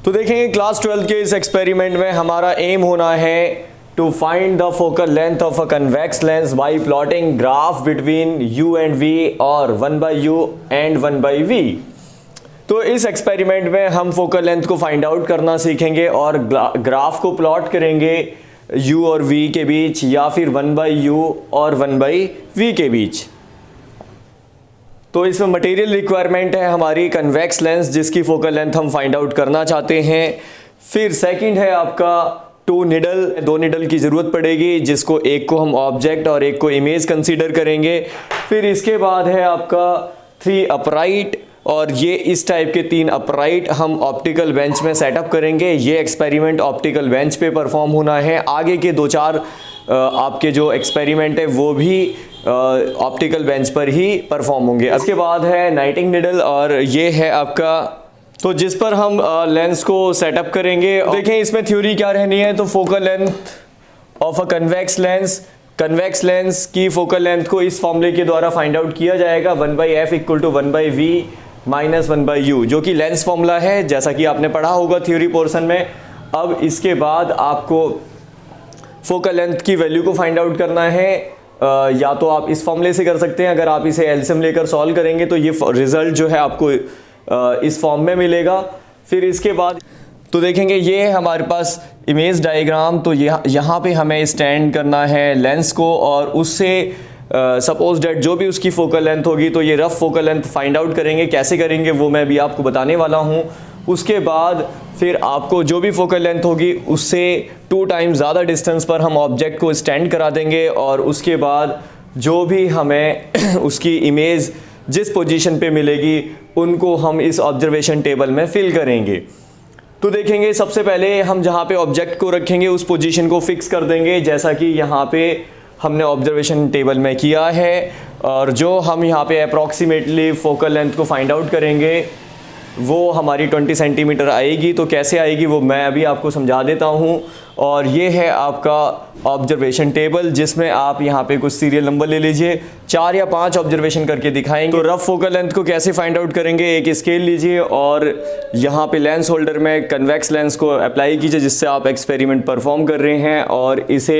तो देखेंगे क्लास 12 के इस एक्सपेरिमेंट में हमारा एम होना है to find the focal length of a convex lens by plotting graph between u and v और 1/u एंड 1/v। तो इस एक्सपेरिमेंट में हम फोकल लेंथ को फाइंड आउट करना सीखेंगे और ग्राफ को प्लॉट करेंगे u और v के बीच या फिर 1/u और 1/v के बीच। तो इसमें मटेरियल रिक्वायरमेंट है हमारी कन्वेक्स लेंस जिसकी फोकल लेंथ हम फाइंड आउट करना चाहते हैं। फिर सेकंड है आपका दो निडल की ज़रूरत पड़ेगी जिसको एक को हम ऑब्जेक्ट और एक को इमेज कंसीडर करेंगे। फिर इसके बाद है आपका 3 अपराइट और ये इस टाइप के 3 अपराइट हम ऑप्टिकल बेंच में सेटअप करेंगे। ये एक्सपेरिमेंट ऑप्टिकल बेंच पे परफॉर्म होना है। आगे के 2-4 आपके जो एक्सपेरिमेंट है वो भी ऑप्टिकल बेंच पर ही परफॉर्म होंगे। इसके बाद है नाइटिंग निडल और ये है आपका तो जिस पर हम लेंस को सेटअप करेंगे। देखें इसमें थ्योरी क्या रहनी है। तो focal length of a convex lens की फोकल लेंथ को इस फॉर्मूले के द्वारा फाइंड आउट किया जाएगा 1/f = 1/v - 1/u जो कि लेंस फॉर्मूला है जैसा कि आपने पढ़ा होगा थ्योरी पोर्शन में। अब इसके बाद आपको फोकल लेंथ की वैल्यू को फाइंड आउट करना है। या तो आप इस फॉर्मूले से कर सकते हैं, अगर आप इसे एलसीएम लेकर सॉल्व करेंगे तो ये रिजल्ट जो है आपको इस फॉर्म में मिलेगा। फिर इसके बाद तो देखेंगे ये है हमारे पास इमेज डायग्राम। तो यहाँ पे हमें स्टैंड करना है लेंस को और उससे सपोज डेट जो भी उसकी फोकल लेंथ होगी तो ये rough focal length find out करेंगे। कैसे करेंगे वो मैं भी आपको बताने वाला हूँ। उसके बाद फिर आपको जो भी फोकल लेंथ होगी उससे 2 टाइम्स ज़्यादा डिस्टेंस पर हम ऑब्जेक्ट को स्टैंड करा देंगे और उसके बाद जो भी हमें उसकी इमेज जिस पोजीशन पे मिलेगी उनको हम इस ऑब्जर्वेशन टेबल में फिल करेंगे। तो देखेंगे सबसे पहले हम जहाँ पे ऑब्जेक्ट को रखेंगे उस पोजीशन को फिक्स कर देंगे जैसा कि यहाँ पे हमने ऑब्जर्वेशन टेबल में किया है। और जो हम यहाँ पे अप्रॉक्सीमेटली फोकल लेंथ को फाइंड आउट करेंगे वो हमारी 20 सेंटीमीटर आएगी। तो कैसे आएगी वो मैं अभी आपको समझा देता हूँ। और ये है आपका ऑब्जर्वेशन टेबल जिसमें आप यहाँ पे कुछ सीरियल नंबर ले लीजिए। 4 या 5 ऑब्जर्वेशन करके दिखाएंगे। तो रफ फोकल लेंथ को कैसे फाइंड आउट करेंगे, एक स्केल लीजिए और यहाँ पे लेंस होल्डर में कन्वेक्स लेंस को अप्लाई कीजिए जिससे आप एक्सपेरिमेंट परफॉर्म कर रहे हैं और इसे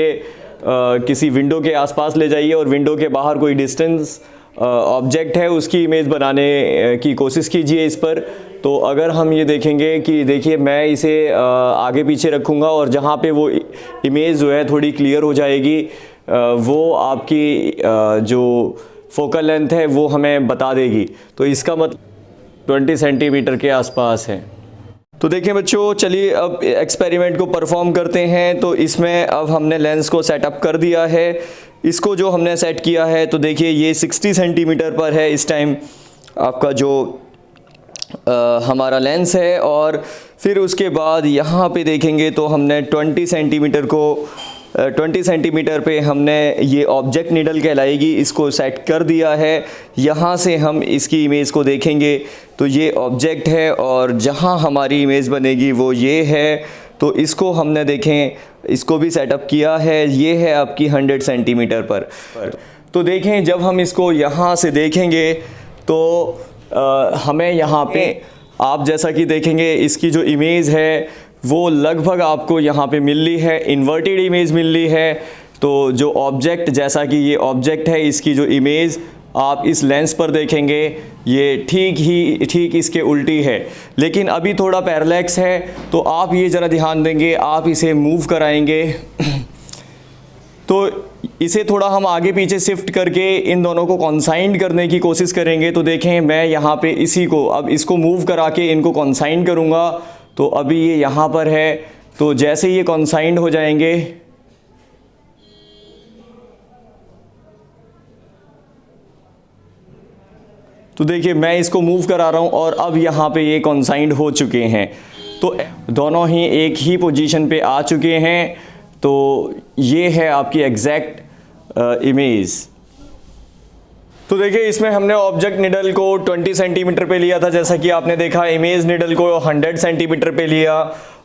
किसी विंडो के आसपास ले जाइए और विंडो के बाहर कोई डिस्टेंस ऑब्जेक्ट है उसकी इमेज बनाने की कोशिश कीजिए इस पर। तो अगर हम ये देखेंगे कि देखिए मैं इसे आगे पीछे रखूँगा और जहाँ पे वो इमेज जो है थोड़ी क्लियर हो जाएगी वो आपकी जो फोकल लेंथ है वो हमें बता देगी। तो इसका मतलब 20 सेंटीमीटर के आसपास है। तो देखिए बच्चों चलिए अब एक्सपेरिमेंट को परफॉर्म करते हैं। तो इसमें अब हमने लेंस को सेटअप कर दिया है। इसको जो हमने सेट किया है तो देखिए ये 60 सेंटीमीटर पर है इस टाइम आपका जो हमारा लेंस है। और फिर उसके बाद यहाँ पे देखेंगे तो हमने 20 सेंटीमीटर पे हमने ये ऑब्जेक्ट नीडल कहलाएगी इसको सेट कर दिया है। यहाँ से हम इसकी इमेज को देखेंगे तो ये ऑब्जेक्ट है और जहाँ हमारी इमेज बनेगी वो ये है। तो इसको हमने देखें इसको भी सेटअप किया है। ये है आपकी 100 सेंटीमीटर पर। तो देखें जब हम इसको यहाँ से देखेंगे तो हमें यहाँ पे आप जैसा कि देखेंगे इसकी जो इमेज है वो लगभग आपको यहाँ पे मिल रही है, इन्वर्टेड इमेज मिल रही है। तो जो ऑब्जेक्ट जैसा कि ये ऑब्जेक्ट है इसकी जो इमेज आप इस लेंस पर देखेंगे ये ठीक इसके उल्टी है लेकिन अभी थोड़ा पैरेलैक्स है। तो आप ये ज़रा ध्यान देंगे, आप इसे मूव कराएंगे तो इसे थोड़ा हम आगे पीछे शिफ्ट करके इन दोनों को कॉन्साइंड करने की कोशिश करेंगे। तो देखें मैं यहाँ पे इसी को अब इसको मूव करा के इनको कॉन्साइंड करूँगा। तो अभी ये यहाँ पर है तो जैसे ये कॉन्साइंड हो जाएंगे तो देखिए मैं इसको मूव करा रहा हूँ और अब यहाँ पे ये कॉन्साइंड हो चुके हैं। तो दोनों ही एक ही पोजीशन पे आ चुके हैं। तो ये है आपकी एग्जैक्ट इमेज। तो देखिए इसमें हमने ऑब्जेक्ट निडल को 20 सेंटीमीटर पे लिया था जैसा कि आपने देखा। इमेज निडल को 100 सेंटीमीटर पे लिया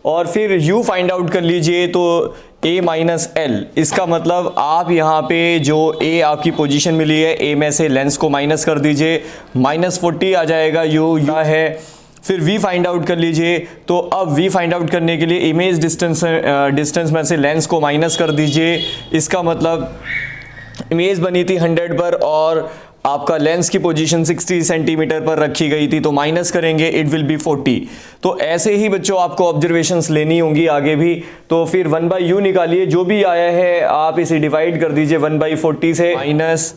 और फिर u फाइंड आउट कर लीजिए। तो a माइनस l इसका मतलब आप यहाँ पे जो a आपकी पोजीशन मिली है a में से लेंस को माइनस कर दीजिए -40 आ जाएगा। u है फिर v फाइंड आउट कर लीजिए। तो अब v फाइंड आउट करने के लिए इमेज डिस्टेंस में से लेंस को माइनस कर दीजिए। इसका मतलब इमेज बनी थी 100 पर और आपका लेंस की पोजीशन 60 सेंटीमीटर पर रखी गई थी, तो माइनस करेंगे इट विल बी 40। तो ऐसे ही बच्चों आपको ऑब्जर्वेशंस लेनी होंगी आगे भी। तो फिर 1/u निकालिए, जो भी आया है आप इसे डिवाइड कर दीजिए 1/40 से, माइनस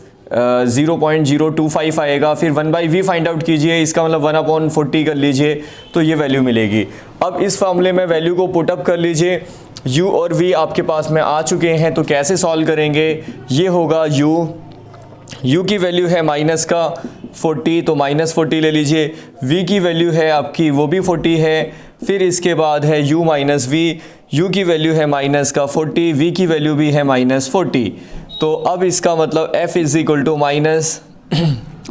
0.025 आएगा। फिर 1/v फाइंड आउट कीजिए, इसका मतलब 1/40 कर लीजिए, तो ये वैल्यू मिलेगी। अब इस फॉर्मूले में वैल्यू को पुटअप कर लीजिए। u और v आपके पास में आ चुके हैं, तो कैसे सॉल्व करेंगे? ये होगा u की वैल्यू है माइनस का 40, तो माइनस 40 ले लीजिए। v की वैल्यू है आपकी वो भी 40 है। फिर इसके बाद है u माइनस v, u की वैल्यू है माइनस का 40, v की वैल्यू भी है माइनस 40। तो अब इसका मतलब f is equal to minus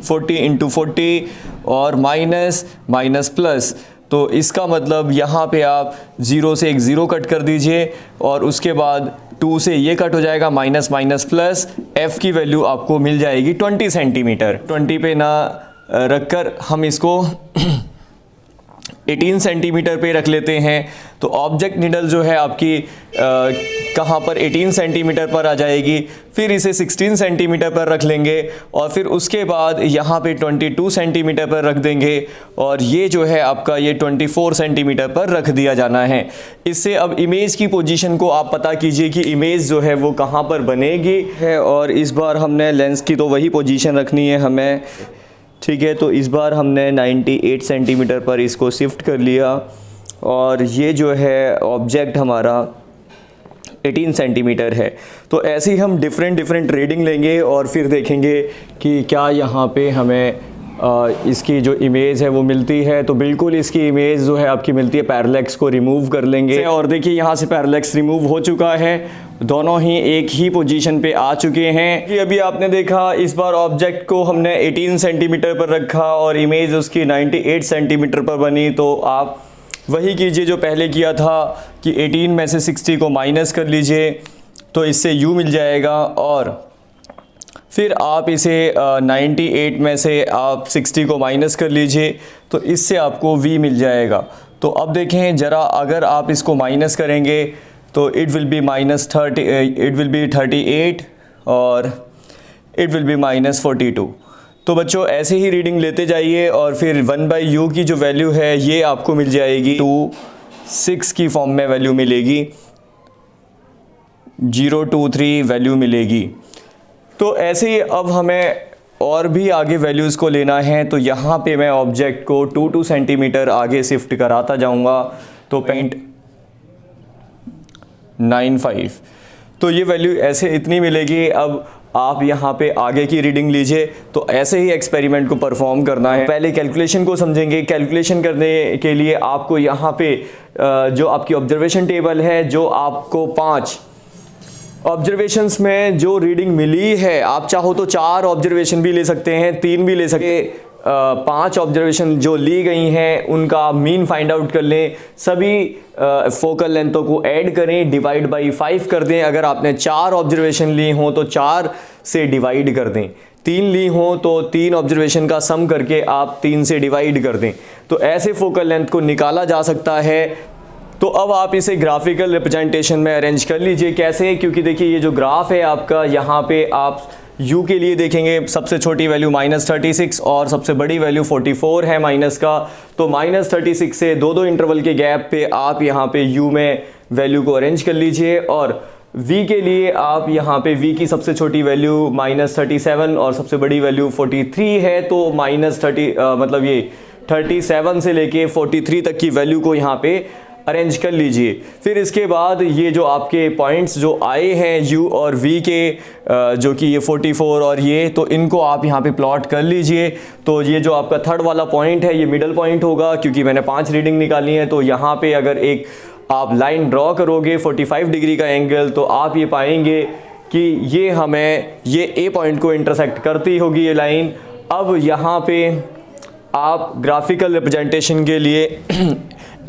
40 into 40 और माइनस माइनस प्लस। तो इसका मतलब यहाँ पे आप 0 से एक 0 कट कर दीजिए और उसके बाद 2 से ये कट हो जाएगा, माइनस माइनस प्लस। f की वैल्यू आपको मिल जाएगी 20 सेंटीमीटर। 20 पे ना रखकर हम इसको 18 सेंटीमीटर पे रख लेते हैं। तो ऑब्जेक्ट नीडल जो है आपकी कहाँ पर 18 सेंटीमीटर पर आ जाएगी। फिर इसे 16 सेंटीमीटर पर रख लेंगे और फिर उसके बाद यहाँ पे 22 सेंटीमीटर पर रख देंगे और ये जो है आपका ये 24 सेंटीमीटर पर रख दिया जाना है। इससे अब इमेज की पोजीशन को आप पता कीजिए कि इमेज जो है वो कहाँ पर बनेगी है। और इस बार हमने लेंस की तो वही पोजीशन रखनी है हमें, ठीक है। तो इस बार हमने 98 सेंटीमीटर पर इसको शिफ्ट कर लिया और ये जो है ऑब्जेक्ट हमारा 18 सेंटीमीटर है। तो ऐसे ही हम डिफरेंट रीडिंग लेंगे और फिर देखेंगे कि क्या यहाँ पे हमें इसकी जो इमेज है वो मिलती है। तो बिल्कुल इसकी इमेज जो है आपकी मिलती है। पैरेलैक्स को रिमूव कर लेंगे और देखिए यहाँ से पैरेलैक्स रिमूव हो चुका है, दोनों ही एक ही पोजीशन पे आ चुके हैं। ये अभी आपने देखा, इस बार ऑब्जेक्ट को हमने 18 सेंटीमीटर पर रखा और इमेज उसकी 98 सेंटीमीटर पर बनी। तो आप वही कीजिए जो पहले किया था कि 18 में से 60 को माइनस कर लीजिए, तो इससे u मिल जाएगा। और फिर आप इसे 98 में से आप 60 को माइनस कर लीजिए, तो इससे आपको v मिल जाएगा। तो अब देखें ज़रा, अगर आप इसको माइनस करेंगे तो it will be minus 30, it will be 38 और इट विल बी माइनस 42। तो बच्चों ऐसे ही रीडिंग लेते जाइए और फिर 1/u की जो वैल्यू है ये आपको मिल जाएगी 6 की फॉर्म में वैल्यू मिलेगी, 023 वैल्यू मिलेगी। तो ऐसे ही अब हमें और भी आगे वैल्यूज़ को लेना है। तो यहाँ पे मैं ऑब्जेक्ट को 2 सेंटीमीटर आगे शिफ्ट कराता जाऊँगा। तो 0.95, तो ये वैल्यू ऐसे इतनी मिलेगी। अब आप यहाँ पे आगे की रीडिंग लीजिए। तो ऐसे ही एक्सपेरिमेंट को परफॉर्म करना है। पहले कैलकुलेशन को समझेंगे। कैलकुलेशन करने के लिए आपको यहाँ पे जो आपकी ऑब्जर्वेशन टेबल है, जो आपको 5 ऑब्जर्वेशंस में जो रीडिंग मिली है, आप चाहो तो 4 ऑब्जर्वेशन भी ले सकते हैं, 3 भी ले सकते हैं। 5 ऑब्जर्वेशन जो ली गई हैं उनका मीन फाइंड आउट कर लें, सभी फोकल लेंथों को ऐड करें, डिवाइड बाई 5 कर दें। अगर आपने 4 ऑब्जर्वेशन ली हों तो 4 से डिवाइड कर दें, 3 ली हों तो 3 ऑब्जर्वेशन का सम करके आप 3 से डिवाइड कर दें। तो ऐसे फोकल लेंथ को निकाला जा सकता है। तो अब आप इसे ग्राफिकल रिप्रेजेंटेशन में अरेंज कर लीजिए। कैसे? क्योंकि देखिए ये जो ग्राफ है आपका, यहाँ पे आप u के लिए देखेंगे सबसे छोटी वैल्यू -36 और सबसे बड़ी वैल्यू 44 है माइनस का। तो -36 से दो इंटरवल के गैप पे आप यहाँ पे u में वैल्यू को अरेंज कर लीजिए और v के लिए आप यहाँ पे v की सबसे छोटी वैल्यू -37 और सबसे बड़ी वैल्यू 43 है। तो -30 मतलब ये 37 से लेके 43 तक की वैल्यू को यहाँ पे अरेंज कर लीजिए। फिर इसके बाद ये जो आपके पॉइंट्स जो आए हैं u और v के, जो कि ये 44 और ये, तो इनको आप यहाँ पे प्लॉट कर लीजिए। तो ये जो आपका थर्ड वाला पॉइंट है ये मिडल पॉइंट होगा, क्योंकि मैंने 5 रीडिंग निकाली है। तो यहाँ पे अगर एक आप लाइन ड्रॉ करोगे 45 डिग्री का एंगल, तो आप ये पाएंगे कि ये हमें ये a पॉइंट को इंटरसेक्ट करती होगी ये लाइन। अब यहाँ पे आप ग्राफिकल रिप्रेजेंटेशन के लिए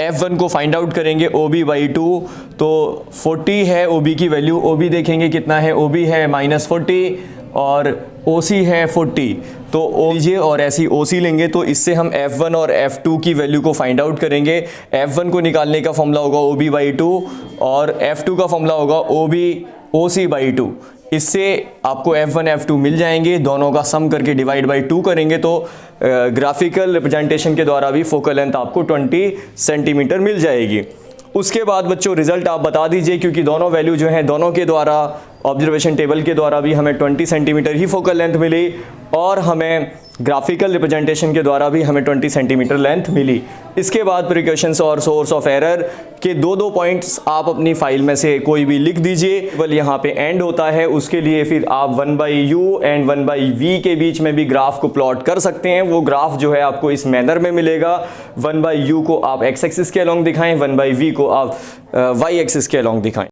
f1 को फाइंड आउट करेंगे OB/2। तो 40 है OB की वैल्यू, OB देखेंगे कितना है, OB है -40 और OC है 40, तो ओ लीजिए और ऐसी OC लेंगे तो इससे हम F1 और F2 की वैल्यू को फाइंड आउट करेंगे। F1 को निकालने का फॉर्मूला होगा OB/2 और F2 का फॉर्मूला होगा OC/2। इससे आपको F1 F2 मिल जाएंगे, दोनों का सम करके डिवाइड बाई 2 करेंगे तो ग्राफिकल रिप्रेजेंटेशन के द्वारा भी फोकल लेंथ आपको 20 सेंटीमीटर मिल जाएगी। उसके बाद बच्चों रिजल्ट आप बता दीजिए, क्योंकि दोनों वैल्यू जो हैं दोनों के द्वारा ऑब्जर्वेशन टेबल के द्वारा भी हमें 20 सेंटीमीटर ही फोकल लेंथ मिली और हमें ग्राफिकल रिप्रेजेंटेशन के द्वारा भी हमें 20 सेंटीमीटर लेंथ मिली। इसके बाद प्रिकॉशंस और सोर्स ऑफ एरर के दो पॉइंट्स आप अपनी फाइल में से कोई भी लिख दीजिए। टेबल यहाँ पे एंड होता है, उसके लिए फिर आप 1/u एंड 1/v के बीच में भी ग्राफ को प्लॉट कर सकते हैं। वो ग्राफ जो है आपको इस मैनर में मिलेगा। 1/u को आप x एक्सिस के अलोंग दिखाएं, 1/v को आप y एक्सिस के अलोंग दिखाएं।